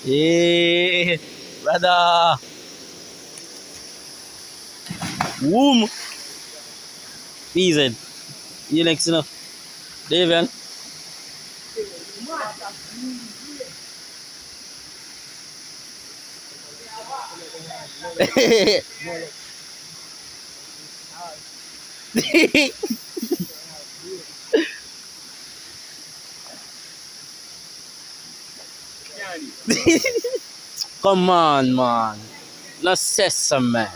Yeah, brother. Womb. Easy. You next enough. David. Come on, man. Let's say some man.